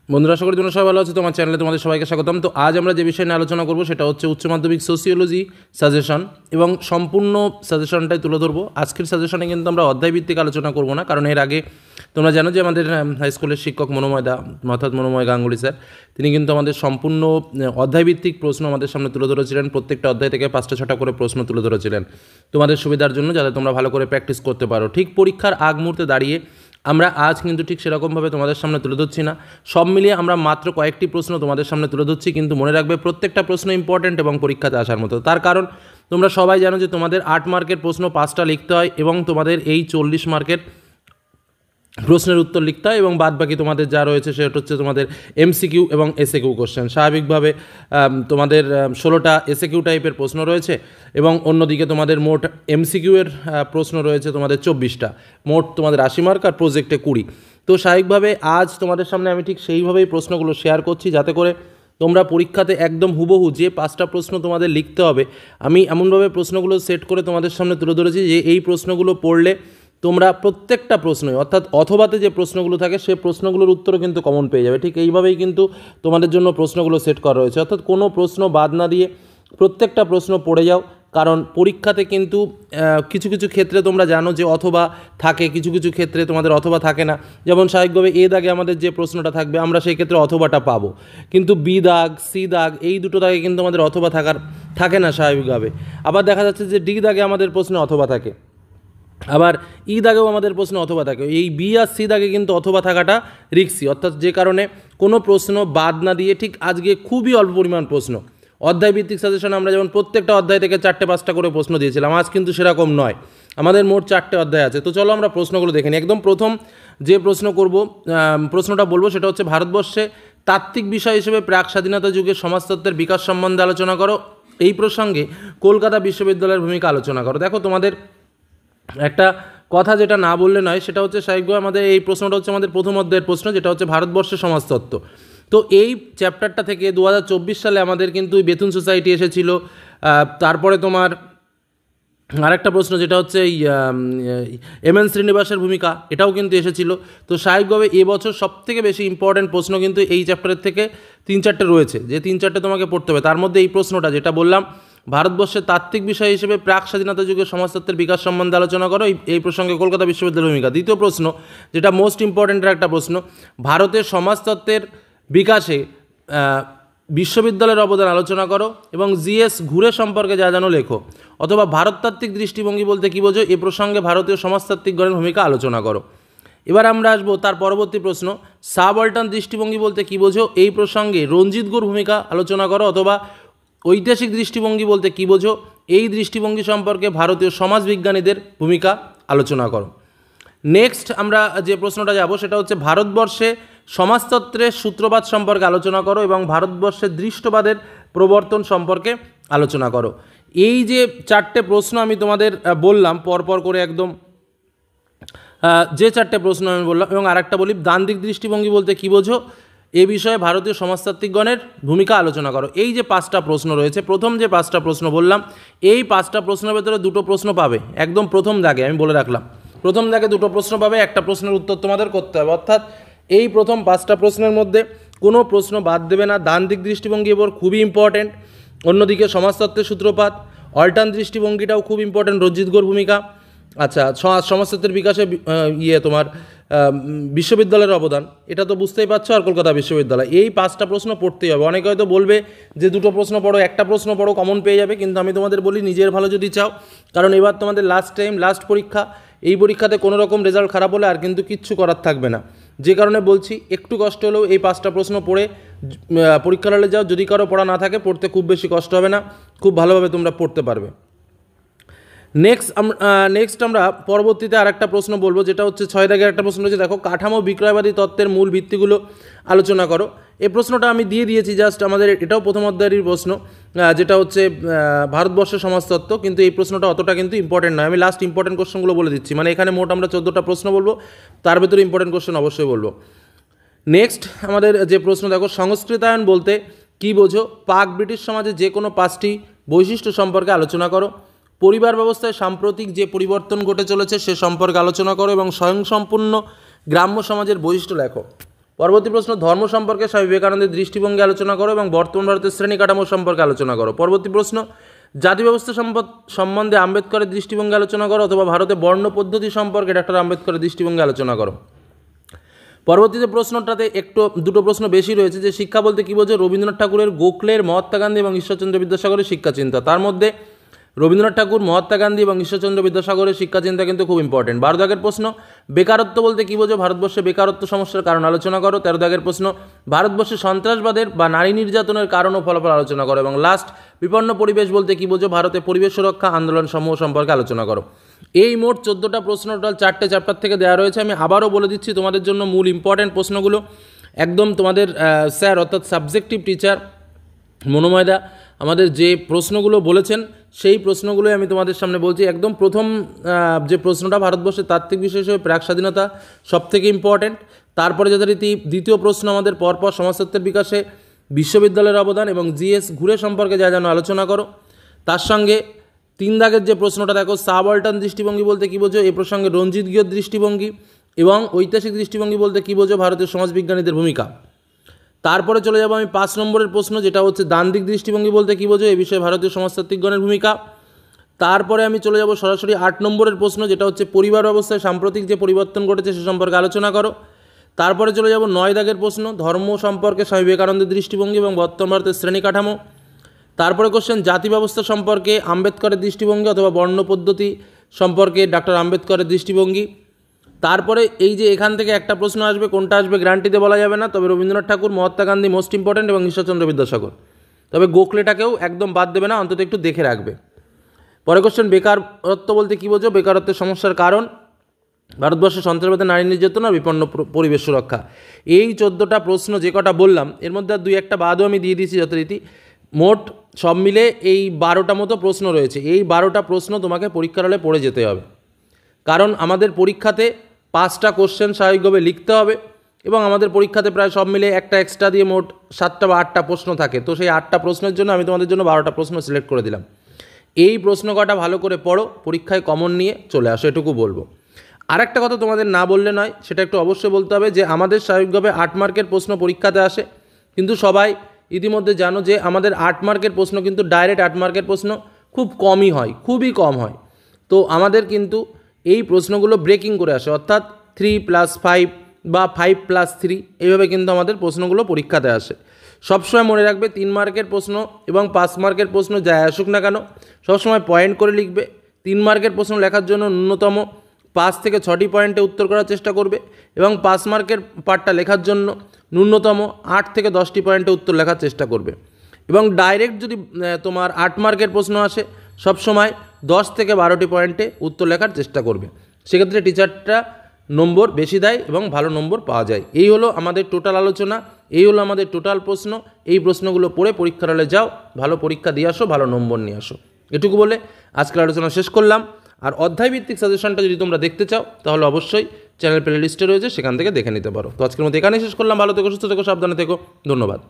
বন্ধুরা, আশা করি তোমরা সবাই ভালো আছো। তোমার চ্যানেলে তোমাদের সবাইকে স্বাগতম। তো আজ আমরা যে বিষয় নিয়ে আলোচনা করবো সেটা হচ্ছে উচ্চ মাধ্যমিক সোসিওলজি সাজেশন, এবং সম্পূর্ণ সাজেশনটাই তুলে ধরবো। আজকের সাজেশনে কিন্তু আমরা অধ্যায়ভিত্তিক আলোচনা করবো না, কারণ এর আগে তোমরা জানো যে আমাদের হাই স্কুলের শিক্ষক মনোময় গাঙ্গুলি স্যার, তিনি কিন্তু আমাদের সম্পূর্ণ অধ্যায়ভিত্তিক প্রশ্ন আমাদের সামনে তুলে ধরেছিলেন। প্রত্যেকটা অধ্যায় থেকে 5টা-6টা করে প্রশ্ন তুলে ধরেছিলেন তোমাদের সুবিধার জন্য, যাতে তোমরা ভালো করে প্র্যাকটিস করতে পারো। ঠিক পরীক্ষার আগ মুহূর্তে দাঁড়িয়ে আমরা আজ কিন্তু ঠিক সেরকমভাবে তোমাদের সামনে তুলে ধরছি না। সব মিলিয়ে আমরা মাত্র কয়েকটি প্রশ্ন তোমাদের সামনে তুলে ধরছি, কিন্তু মনে রাখবে প্রত্যেকটা প্রশ্ন ইম্পর্ট্যান্ট এবং পরীক্ষাতে আসার মতো। তার কারণ তোমরা সবাই জানো যে তোমাদের 8 মার্কের প্রশ্ন 5টা লিখতে হয়, এবং তোমাদের এই 40 মার্কের প্রশ্নের উত্তর লিখতে হয়, এবং বাদবাকি তোমাদের যা রয়েছে সেটা হচ্ছে তোমাদের এমসিকিউ এবং এসএকিউ কোশ্চেন। স্বাভাবিকভাবে তোমাদের 16টা এসএকিউ টাইপের প্রশ্ন রয়েছে, এবং অন্যদিকে তোমাদের মোট এমসিকিউ এর প্রশ্ন রয়েছে তোমাদের 24টা। মোট তোমাদের 80 মার্ক আর প্রজেক্টে 20। তো স্বাভাবিকভাবে আজ তোমাদের সামনে আমি ঠিক সেইভাবেই প্রশ্নগুলো শেয়ার করছি, যাতে করে তোমরা পরীক্ষাতে একদম হুবহু যে 5টা প্রশ্ন তোমাদের লিখতে হবে, আমি এমনভাবে প্রশ্নগুলো সেট করে তোমাদের সামনে তুলে ধরেছি যে এই প্রশ্নগুলো পড়লে তোমরা প্রত্যেকটা প্রশ্নই, অর্থাৎ অথবাতে যে প্রশ্নগুলো থাকে সে প্রশ্নগুলোর উত্তরও কিন্তু কমন পেয়ে যাবে। ঠিক এইভাবেই কিন্তু তোমাদের জন্য প্রশ্নগুলো সেট করা রয়েছে, অর্থাৎ কোনো প্রশ্ন বাদ না দিয়ে প্রত্যেকটা প্রশ্ন পড়ে যাও। কারণ পরীক্ষাতে কিন্তু কিছু কিছু ক্ষেত্রে তোমরা জানো যে অথবা থাকে, কিছু কিছু ক্ষেত্রে তোমাদের অথবা থাকে না। যেমন স্বাভাবিকভাবে এ দাগে আমাদের যে প্রশ্নটা থাকবে আমরা সেই ক্ষেত্রে অথবাটা পাবো, কিন্তু বি দাগ, সি দাগ, এই দুটো দাগে কিন্তু আমাদের অথবা থাকে না স্বাভাবিকভাবে। আবার দেখা যাচ্ছে যে ডি দাগে আমাদের প্রশ্নে অথবা থাকে, আবার ই দাগেও আমাদের প্রশ্ন অথবা থাকে। এই বি আর সি দাগে কিন্তু অথবা থাকাটা রিক্সি, অর্থাৎ যে কারণে কোনো প্রশ্ন বাদ না দিয়ে ঠিক আজকে খুবই অল্প পরিমাণ প্রশ্ন অধ্যায়ভিত্তিক সাজেশন আমরা যেমন প্রত্যেকটা অধ্যায় থেকে 4টে-5টা করে প্রশ্ন দিয়েছিলাম, আজ কিন্তু সেরকম নয়। আমাদের মোট 4টে অধ্যায় আছে। তো চলো আমরা প্রশ্নগুলো দেখে নিই। একদম প্রথম যে প্রশ্নটা বলবো সেটা হচ্ছে, ভারতবর্ষে তাত্ত্বিক বিষয় হিসেবে প্রাক স্বাধীনতা যুগে সমাজতত্ত্বের বিকাশ সম্বন্ধে আলোচনা করো। এই প্রসঙ্গে কলকাতা বিশ্ববিদ্যালয়ের ভূমিকা আলোচনা করো। দেখো, তোমাদের একটা কথা যেটা না বললে নয়, সেটা হচ্ছে স্বাভাবিকভাবে আমাদের এই প্রশ্নটা হচ্ছে আমাদের প্রথম অধ্যায়ের প্রশ্ন, যেটা হচ্ছে ভারতবর্ষের সমাজতত্ত্ব। তো এই চ্যাপ্টারটা থেকে 2024 সালে আমাদের কিন্তু বেথুন সোসাইটি এসেছিল। তারপরে তোমার আরেকটা প্রশ্ন যেটা হচ্ছে এই এমএন শ্রীনিবাসের ভূমিকা, এটাও কিন্তু এসেছিল। তো স্বাভাবিকভাবে এবছর সবথেকে বেশি ইম্পর্ট্যান্ট প্রশ্ন কিন্তু এই চ্যাপ্টারের থেকে 3-4টে রয়েছে, যে 3-4টে তোমাকে পড়তে হবে। তার মধ্যে এই প্রশ্নটা যেটা বললাম, ভারতবর্ষের তাত্ত্বিক বিষয় হিসেবে প্রাক স্বাধীনতা যুগের সমাজতত্ত্বের বিকাশ সম্বন্ধে আলোচনা করো। এই প্রসঙ্গে কলকাতা বিশ্ববিদ্যালয়ের ভূমিকা। দ্বিতীয় প্রশ্ন, যেটা মোস্ট ইম্পর্ট্যান্টের একটা প্রশ্ন, ভারতের সমাজতত্ত্বের বিকাশে বিশ্ববিদ্যালয়ের অবদান আলোচনা করো, এবং জিএস ঘুরে সম্পর্কে যা জানো লেখো। অথবা ভারততাত্ত্বিক দৃষ্টিভঙ্গি বলতে কী বোঝো, এ প্রসঙ্গে ভারতীয় সমাজতাত্ত্বিকগণের ভূমিকা আলোচনা করো। এবার আমরা আসবো তার পরবর্তী প্রশ্ন, সাবঅল্টার্ন দৃষ্টিভঙ্গি বলতে কী বোঝো, এই প্রসঙ্গে রঞ্জিত গুর ভূমিকা আলোচনা করো। অথবা ঐতিহাসিক দৃষ্টিভঙ্গি বলতে কী বোঝো, এই দৃষ্টিভঙ্গি সম্পর্কে ভারতীয় সমাজবিজ্ঞানীদের ভূমিকা আলোচনা করো। নেক্সট আমরা যে প্রশ্নটা যাব সেটা হচ্ছে, ভারতবর্ষে সমাজতত্ত্বের সূত্রপাত সম্পর্কে আলোচনা করো, এবং ভারতবর্ষের দৃষ্টবাদের প্রবর্তন সম্পর্কে আলোচনা করো। এই যে 4টে প্রশ্ন আমি তোমাদের বললাম পরপর করে একদম, যে 4টে প্রশ্ন আমি বললাম, এবং আরেকটা বলি, দ্বান্দ্বিক দৃষ্টিভঙ্গি বলতে কী বোঝো, এ বিষয়ে ভারতীয় সমাজতাত্ত্বিকগণের ভূমিকা আলোচনা করো। এই যে 5টা প্রশ্ন রয়েছে, প্রথম যে 5টা প্রশ্ন বললাম, এই 5টা প্রশ্নের ভেতরে 2টো প্রশ্ন পাবে একদম প্রথম দাগে, আমি বলে রাখলাম। প্রথম দাগে 2টো প্রশ্ন পাবে, একটা প্রশ্নের উত্তর তোমাদের করতে হবে। অর্থাৎ এই প্রথম 5টা প্রশ্নের মধ্যে কোনো প্রশ্ন বাদ দেবে না। দ্বান্দ্বিক দৃষ্টিভঙ্গি এবার খুবই ইম্পর্ট্যান্ট। অন্যদিকে সমাজতত্ত্বের সূত্রপাত, অল্টার্ন দৃষ্টিভঙ্গিটাও খুব ইম্পর্ট্যান্ট, রঞ্জিত গুর ভূমিকা। আচ্ছা, সমাজতত্ত্বের বিকাশে তোমার বিশ্ববিদ্যালয়ের অবদান, এটা তো বুঝতেই পারছো, আর কলকাতা বিশ্ববিদ্যালয়। এই 5টা প্রশ্ন পড়তেই হবে। অনেকে হয়তো বলবে যে 2টো প্রশ্ন পড়ো, একটা প্রশ্ন পড়ো, কমন পেয়ে যাবে, কিন্তু আমি তোমাদের বলি নিজের ভালো যদি চাও, কারণ এবার তোমাদের লাস্ট পরীক্ষা, এই পরীক্ষাতে কোনো রকম রেজাল্ট খারাপ হলে আর কিন্তু কিচ্ছু করার থাকবে না। যে কারণে বলছি, একটু কষ্ট হলেও এই 5টা প্রশ্ন পড়ে পরীক্ষার হলে যাও। যদি কারো পড়া না থাকে, পড়তে খুব বেশি কষ্ট হবে না, খুব ভালোভাবে তোমরা পড়তে পারবে। নেক্সট আমরা পরবর্তীতে আরেকটা প্রশ্ন বলবো, যেটা হচ্ছে 6 দাগের একটা প্রশ্ন রয়েছে। দেখো, কাঠামো বিক্রয়বাদী তত্ত্বের মূল ভিত্তিগুলো আলোচনা করো। এই প্রশ্নটা আমি দিয়ে দিয়েছি জাস্ট, আমাদের এটাও প্রথম অধ্যায়েরই প্রশ্ন, যেটা হচ্ছে ভারতবর্ষের সমাজতত্ত্ব, কিন্তু এই প্রশ্নটা অতটা কিন্তু ইম্পর্টেন্ট নয়। আমি লাস্ট ইম্পর্টেন্ট কোশ্চেনগুলো বলে দিচ্ছি, মানে এখানে মোট আমরা 14টা প্রশ্ন বলবো, তার ভেতরে ইম্পর্টেন্ট কোশ্চেন অবশ্যই বলবো। নেক্সট আমাদের যে প্রশ্ন, দেখো, সংস্কৃতায়ন বলতে কী বোঝো, পাক ব্রিটিশ সমাজে যে কোনো 5টি বৈশিষ্ট্য সম্পর্কে আলোচনা করো। পরিবার ব্যবস্থায় সাম্প্রতিক যে পরিবর্তন ঘটে চলেছে সে সম্পর্কে আলোচনা করো, এবং স্বয়ংসম্পূর্ণ গ্রাম্য সমাজের বৈশিষ্ট্য লেখো। পরবর্তী প্রশ্ন, ধর্ম সম্পর্কে স্বামী বিবেকানন্দের দৃষ্টিভঙ্গি আলোচনা করো এবং বর্তমান ভারতের শ্রেণী কাঠামো সম্পর্কে আলোচনা করো। পরবর্তী প্রশ্ন, জাতি ব্যবস্থা সম্বন্ধে আম্বেদকরের দৃষ্টিভঙ্গি আলোচনা করো অথবা ভারতে বর্ণ পদ্ধতি সম্পর্কে ডক্টর আম্বেদকরের দৃষ্টিভঙ্গি আলোচনা করো। পরবর্তীতে প্রশ্নটাতে দুটো প্রশ্ন বেশি রয়েছে, যে শিক্ষা বলতে কী বোঝো? রবীন্দ্রনাথ ঠাকুরের, গোখলের, মহাত্মা গান্ধী এবং ঈশ্বরচন্দ্র বিদ্যাসাগরের শিক্ষাচিন্তা। তার মধ্যে রবীন্দ্রনাথ ঠাকুর, মহাত্মা গান্ধী এবং ঈশ্বরচন্দ্র বিদ্যাসাগরের শিক্ষাচিন্তা কিন্তু খুব ইম্পর্টেন্ট। 12 দাগের প্রশ্ন, বেকারত্ব বলতে কী বোঝো? ভারতবর্ষে বেকারত্ব সমস্যার কারণ আলোচনা করো। 13 দাগের প্রশ্ন, ভারতবর্ষে সন্ত্রাসবাদের বা নারী নির্যাতনের কারণ ও ফলাফল আলোচনা করো। এবং লাস্ট, বিপন্ন পরিবেশ বলতে কী বোঝো? ভারতে পরিবেশ সুরক্ষা আন্দোলন সমূহ সম্পর্কে আলোচনা করো। এই মোট 14টা প্রশ্ন টোটাল 4টে চ্যাপ্টার থেকে দেওয়া রয়েছে। আমি আবারও বলে দিচ্ছি তোমাদের জন্য মূল ইম্পর্টেন্ট প্রশ্নগুলো, একদম তোমাদের স্যার অর্থাৎ সাবজেক্টিভ টিচার মনোময়দা আমাদের যে প্রশ্নগুলো বলেছেন সেই প্রশ্নগুলোই আমি তোমাদের সামনে বলছি। একদম প্রথম যে প্রশ্নটা, ভারতবর্ষের তাত্ত্বিক বিষয় হিসেবে প্রাক স্বাধীনতা সবথেকে ইম্পর্টেন্ট। তারপরে যথারীতি দ্বিতীয় প্রশ্ন আমাদের পরপর সমাজতত্ত্বের বিকাশে বিশ্ববিদ্যালয়ের অবদান এবং জিএস ঘুরে সম্পর্কে যা যেন আলোচনা করো। তার সঙ্গে 3 দাগের যে প্রশ্নটা দেখো, সাবঅল্টার্ন দৃষ্টিভঙ্গি বলতে কী বোঝো? এই প্রসঙ্গে রঞ্জিত গিয়র দৃষ্টিভঙ্গি এবং ঐতিহাসিক দৃষ্টিভঙ্গি বলতে কী বোঝো? ভারতের সমাজবিজ্ঞানীদের ভূমিকা। তারপরে চলে যাব আমি 5 নম্বরের প্রশ্ন, যেটা হচ্ছে দ্বান্দ্বিক দৃষ্টিভঙ্গি বলতে কী বোঝো? এই বিষয়ে ভারতীয় সমাজতাত্ত্বিকগণের ভূমিকা। তারপরে আমি চলে যাব সরাসরি 8 নম্বরের প্রশ্ন, যেটা হচ্ছে পরিবার ব্যবস্থায় সাম্প্রতিক যে পরিবর্তন ঘটেছে সে সম্পর্কে আলোচনা করো। তারপরে চলে যাব 9 দাগের প্রশ্ন, ধর্ম সম্পর্কে স্বামী বিবেকানন্দের দৃষ্টিভঙ্গি এবং বর্তমান ভারতের শ্রেণী কাঠামো। তারপরে কোশ্চেন, জাতি ব্যবস্থা সম্পর্কে আম্বেদকরের দৃষ্টিভঙ্গি অথবা বর্ণ পদ্ধতি সম্পর্কে ডক্টর আম্বেদকরের দৃষ্টিভঙ্গি। তারপরে এই যে এখান থেকে একটা প্রশ্ন আসবে, কোনটা আসবে গ্যারান্টিতে বলা যাবে না, তবে রবীন্দ্রনাথ ঠাকুর, মহাত্মা গান্ধী মোস্ট ইম্পর্টেন্ট এবং ঈশ্বরচন্দ্র বিদ্যাসাগর। তবে গোখলেটাকেও একদম বাদ দেবে না, অন্তত একটু দেখে রাখবে। পরে কোশ্চেন, বেকারত্ব বলতে কী বোঝো? বেকারত্বের সমস্যার কারণ, ভারতবর্ষে সন্ত্রাসবাদের নারী নির্যাতন আর বিপন্ন পরিবেশ সুরক্ষা। এই 14টা প্রশ্ন যে কটা বললাম এর মধ্যে আর 2-1টা বাদও আমি দিয়ে দিয়েছি যথারীতি। মোট সব মিলে এই 12টা মতো প্রশ্ন রয়েছে। এই 12টা প্রশ্ন তোমাকে পরীক্ষার হলে পড়ে যেতে হবে, কারণ আমাদের পরীক্ষাতে 5টা কোশ্চেন স্বাভাবিকভাবে লিখতে হবে এবং আমাদের পরীক্ষাতে প্রায় সব মিলে একটা এক্সট্রা দিয়ে মোট 7টা বা 8টা প্রশ্ন থাকে। তো সেই 8টা প্রশ্নের জন্য আমি তোমাদের জন্য 12টা প্রশ্ন সিলেক্ট করে দিলাম। এই প্রশ্ন কটা ভালো করে পড়ো, পরীক্ষায় কমন নিয়ে চলে আসো, এটুকু বলবো। আর একটা কথা তোমাদের না বললে নয়, সেটা একটু অবশ্যই বলতে হবে, যে আমাদের স্বাভাবিকভাবে 8 মার্কের প্রশ্ন পরীক্ষাতে আসে, কিন্তু সবাই ইতিমধ্যে জানো যে আমাদের 8 মার্কের প্রশ্ন কিন্তু ডাইরেক্ট 8 মার্কের প্রশ্ন খুব কমই হয়, খুবই কম হয়। তো আমাদের কিন্তু এই প্রশ্নগুলো ব্রেকিং করে আসে, অর্থাৎ 3+5 বা 5+3 এইভাবে কিন্তু আমাদের প্রশ্নগুলো পরীক্ষাতে আসে। সবসময় মনে রাখবে 3 মার্কের প্রশ্ন এবং 5 মার্কের প্রশ্ন যাই আসুক না কেন সবসময় পয়েন্ট করে লিখবে। 3 মার্কের প্রশ্ন লেখার জন্য ন্যূনতম 5 থেকে 6টি পয়েন্টে উত্তর করার চেষ্টা করবে এবং 5 মার্কের পার্টটা লেখার জন্য ন্যূনতম 8 থেকে 10টি পয়েন্টে উত্তর লেখার চেষ্টা করবে। এবং ডাইরেক্ট যদি তোমার 8 মার্কের প্রশ্ন আসে সবসময় 10 থেকে 12টি পয়েন্টে উত্তর লেখার চেষ্টা করবে। সেক্ষেত্রে টিচারটা নম্বর বেশি দেয় এবং ভালো নম্বর পাওয়া যায়। এই হলো আমাদের টোটাল আলোচনা, এই হলো আমাদের টোটাল প্রশ্ন। এই প্রশ্নগুলো পড়ে পরীক্ষার হলে যাও, ভালো পরীক্ষা দিয়ে আসো, ভালো নম্বর নিয়ে আসো। এটুকু বলে আজকের আলোচনা শেষ করলাম। আর অধ্যায়ভিত্তিক সাজেশনটা যদি তোমরা দেখতে চাও তাহলে অবশ্যই চ্যানেল প্লে লিস্টে রয়েছে, সেখান থেকে দেখে নিতে পারো। তো আজকের মতো এখানেই শেষ করলাম। ভালো থেকো, সুস্থ থেকো, সাবধানে থেকো। ধন্যবাদ।